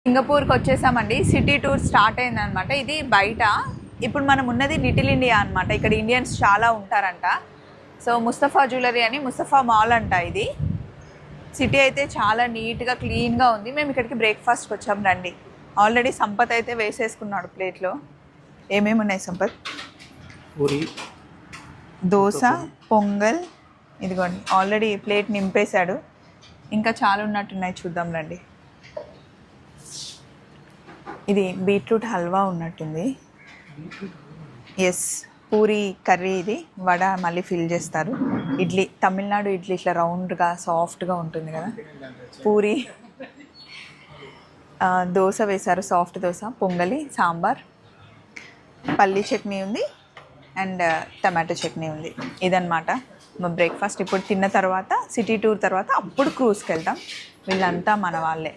సింగపూర్కి వచ్చేసామండి. City tour start అయిందనమాట. ఇది బయట. ఇప్పుడు మనం ఉన్నది లిటిల్ ఇండియా అనమాట. ఇక్కడ ఇండియన్స్ చాలా ఉంటారంట. సో ముస్తఫా జ్యువెలరీ అని ముస్తఫా మాల్ అంట ఇది. సిటీ అయితే చాలా నీట్గా క్లీన్గా ఉంది. మేము ఇక్కడికి బ్రేక్ఫాస్ట్కి వచ్చాం రండి. ఆల్రెడీ సంపత్ అయితే వేసేసుకున్నాడు ప్లేట్లో. ఏమేమి ఉన్నాయి సంపత్? పూరి, దోశ, పొంగల్, ఇదిగోండి ఆల్రెడీ ప్లేట్ నింపేశాడు. ఇంకా చాలా ఉన్నట్టున్నాయి, చూద్దాం రండి. ఇది బీట్రూట్ హల్వా ఉన్నట్టుంది. ఎస్, పూరి కర్రీ, ఇది వడ మళ్ళీ ఫిల్ చేస్తారు. ఇడ్లీ, తమిళనాడు ఇడ్లీ ఇట్లా రౌండ్గా సాఫ్ట్గా ఉంటుంది కదా. పూరి, దోశ వేశారు, సాఫ్ట్ దోశ, పొంగలి, సాంబార్, పల్లీ చట్నీ ఉంది అండ్ టమాటో చట్నీ ఉంది. ఇదన్నమాట మా బ్రేక్ఫాస్ట్. ఇప్పుడు తిన్న తర్వాత సిటీ టూర్ తర్వాత అప్పుడు క్రూజ్కి వెళ్తాం. వీళ్ళంతా మన వాళ్ళే.